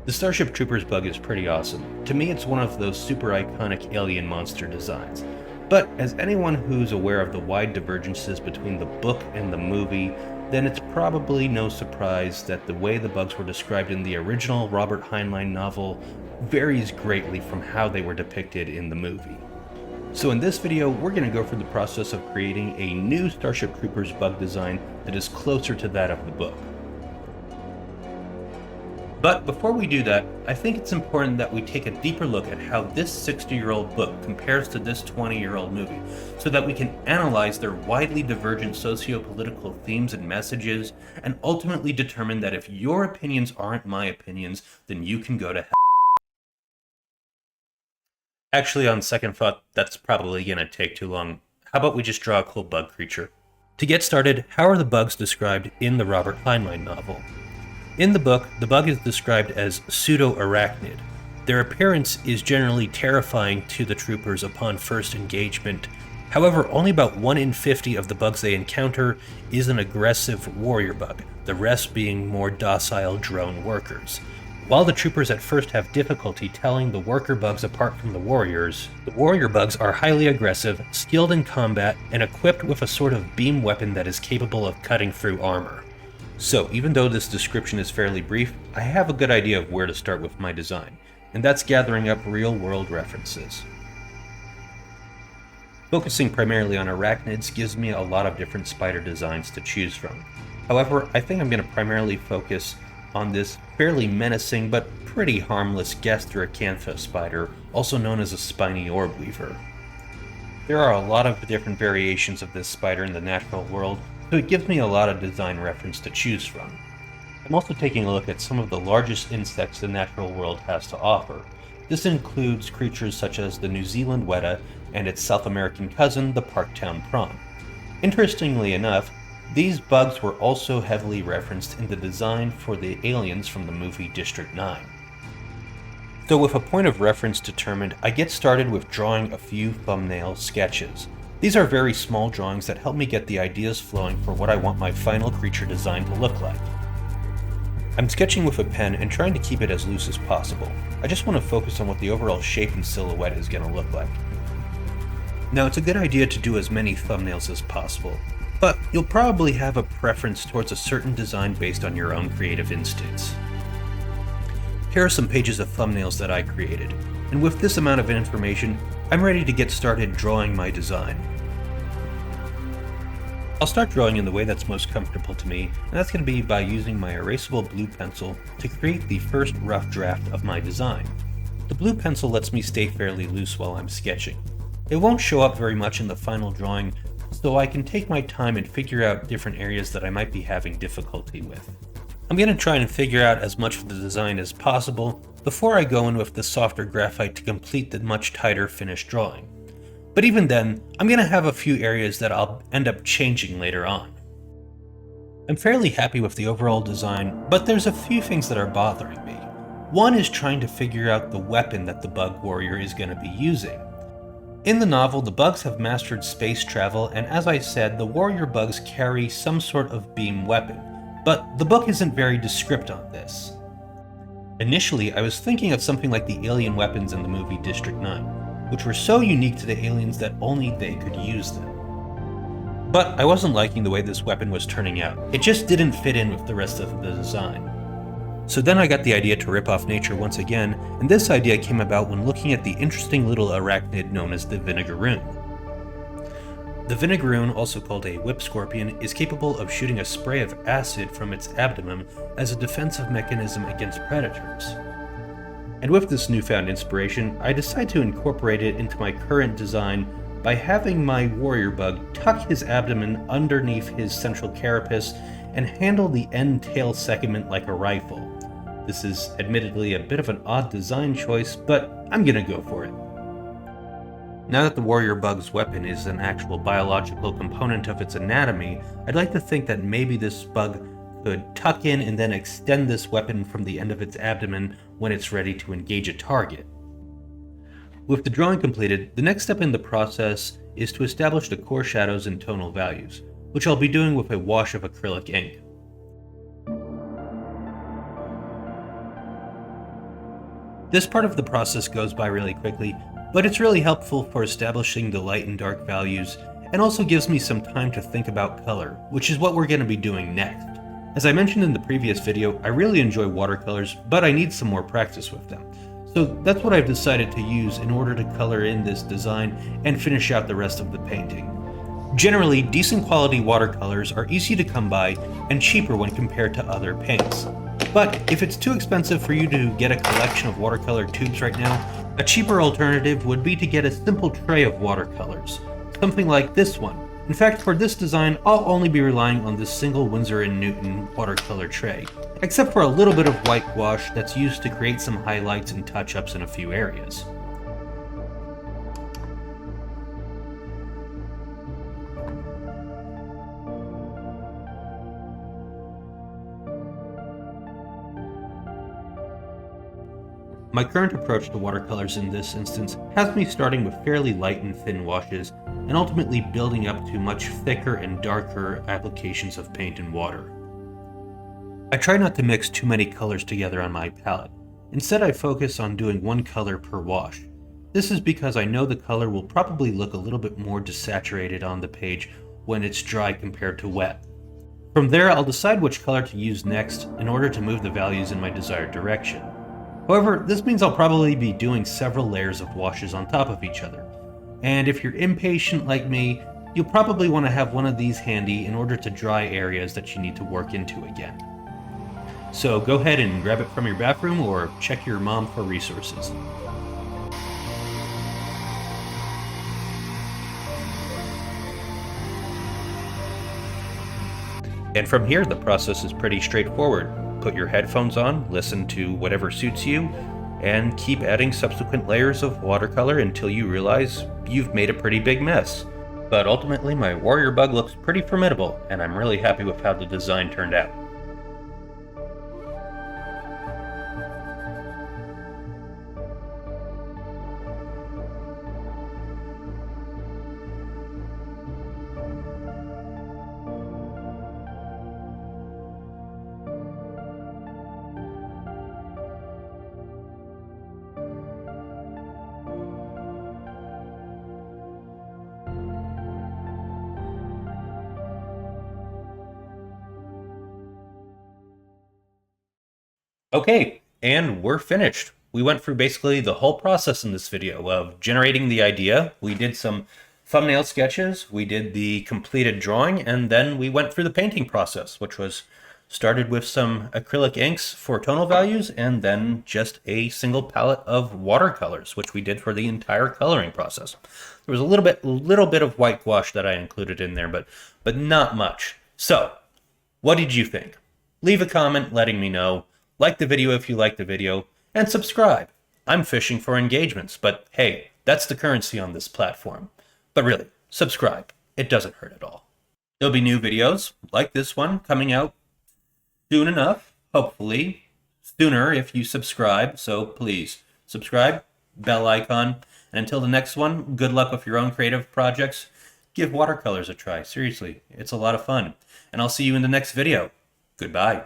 The Starship Troopers bug is pretty awesome. To me, it's one of those super iconic alien monster designs. But as anyone who's aware of the wide divergences between the book and the movie, then it's probably no surprise that the way the bugs were described in the original Robert Heinlein novel varies greatly from how they were depicted in the movie. So in this video, we're going to go through the process of creating a new Starship Troopers bug design that is closer to that of the book. But before we do that, I think it's important that we take a deeper look at how this 60-year-old book compares to this 20-year-old movie, so that we can analyze their widely divergent socio-political themes and messages, and ultimately determine that if your opinions aren't my opinions, then you can go to hell. Actually, on second thought, that's probably going to take too long. How about we just draw a cool bug creature? To get started, how are the bugs described in the Robert Heinlein novel? In the book, the bug is described as pseudo-arachnid. Their appearance is generally terrifying to the troopers upon first engagement. However, only about 1 in 50 of the bugs they encounter is an aggressive warrior bug, the rest being more docile drone workers. While the troopers at first have difficulty telling the worker bugs apart from the warrior bugs are highly aggressive, skilled in combat, and equipped with a sort of beam weapon that is capable of cutting through armor. So, even though this description is fairly brief, I have a good idea of where to start with my design, and that's gathering up real-world references. Focusing primarily on arachnids gives me a lot of different spider designs to choose from. However, I think I'm going to primarily focus on this fairly menacing but pretty harmless gastrocantha spider, also known as a spiny orb weaver. There are a lot of different variations of this spider in the natural world, so it gives me a lot of design reference to choose from. I'm also taking a look at some of the largest insects the natural world has to offer. This includes creatures such as the New Zealand weta and its South American cousin, the Parktown prawn. Interestingly enough, these bugs were also heavily referenced in the design for the aliens from the movie District 9. So with a point of reference determined, I get started with drawing a few thumbnail sketches. These are very small drawings that help me get the ideas flowing for what I want my final creature design to look like. I'm sketching with a pen and trying to keep it as loose as possible. I just want to focus on what the overall shape and silhouette is going to look like. Now, it's a good idea to do as many thumbnails as possible, but you'll probably have a preference towards a certain design based on your own creative instincts. Here are some pages of thumbnails that I created, and with this amount of information, I'm ready to get started drawing my design. I'll start drawing in the way that's most comfortable to me, and that's going to be by using my erasable blue pencil to create the first rough draft of my design. The blue pencil lets me stay fairly loose while I'm sketching. It won't show up very much in the final drawing, so I can take my time and figure out different areas that I might be having difficulty with. I'm going to try and figure out as much of the design as possible before I go in with the softer graphite to complete the much tighter finished drawing. But even then, I'm going to have a few areas that I'll end up changing later on. I'm fairly happy with the overall design, but there's a few things that are bothering me. One is trying to figure out the weapon that the bug warrior is going to be using. In the novel, the bugs have mastered space travel, and as I said, the warrior bugs carry some sort of beam weapon, but the book isn't very descriptive on this. Initially, I was thinking of something like the alien weapons in the movie District 9, which were so unique to the aliens that only they could use them. But I wasn't liking the way this weapon was turning out. It just didn't fit in with the rest of the design. So then I got the idea to rip off nature once again, and this idea came about when looking at the interesting little arachnid known as the vinegaroon. The vinegaroon, also called a whip scorpion, is capable of shooting a spray of acid from its abdomen as a defensive mechanism against predators. And with this newfound inspiration, I decide to incorporate it into my current design by having my warrior bug tuck his abdomen underneath his central carapace and handle the end tail segment like a rifle. This is admittedly a bit of an odd design choice, but I'm gonna go for it. Now that the warrior bug's weapon is an actual biological component of its anatomy, I'd like to think that maybe this bug could tuck in and then extend this weapon from the end of its abdomen when it's ready to engage a target. With the drawing completed, the next step in the process is to establish the core shadows and tonal values, which I'll be doing with a wash of acrylic ink. This part of the process goes by really quickly, but it's really helpful for establishing the light and dark values, and also gives me some time to think about color, which is what we're going to be doing next. As I mentioned in the previous video, I really enjoy watercolors, but I need some more practice with them. So that's what I've decided to use in order to color in this design and finish out the rest of the painting. Generally, decent quality watercolors are easy to come by and cheaper when compared to other paints. But if it's too expensive for you to get a collection of watercolor tubes right now, a cheaper alternative would be to get a simple tray of watercolors, something like this one. In fact, for this design, I'll only be relying on this single Winsor & Newton watercolor tray, except for a little bit of white gouache that's used to create some highlights and touch-ups in a few areas. My current approach to watercolors in this instance has me starting with fairly light and thin washes, and ultimately building up to much thicker and darker applications of paint and water. I try not to mix too many colors together on my palette. Instead, I focus on doing one color per wash. This is because I know the color will probably look a little bit more desaturated on the page when it's dry compared to wet. From there, I'll decide which color to use next in order to move the values in my desired direction. However, this means I'll probably be doing several layers of washes on top of each other. And if you're impatient like me, you'll probably want to have one of these handy in order to dry areas that you need to work into again. So go ahead and grab it from your bathroom or check your mom for resources. And from here, the process is pretty straightforward. Put your headphones on, listen to whatever suits you, and keep adding subsequent layers of watercolor until you realize you've made a pretty big mess. But ultimately, my warrior bug looks pretty formidable, and I'm really happy with how the design turned out. Okay, and we're finished. We went through basically the whole process in this video of generating the idea. We did some thumbnail sketches, we did the completed drawing, and then we went through the painting process, which was started with some acrylic inks for tonal values, and then just a single palette of watercolors, which we did for the entire coloring process. There was a little bit of white gouache that I included in there, but not much. So, what did you think? Leave a comment letting me know. Like the video if you like the video, and subscribe. I'm fishing for engagements, but hey, that's the currency on this platform. But really, subscribe. It doesn't hurt at all. There'll be new videos, like this one, coming out soon enough, hopefully. Sooner if you subscribe, so please, subscribe, bell icon, and until the next one, good luck with your own creative projects. Give watercolors a try, seriously, it's a lot of fun. And I'll see you in the next video. Goodbye.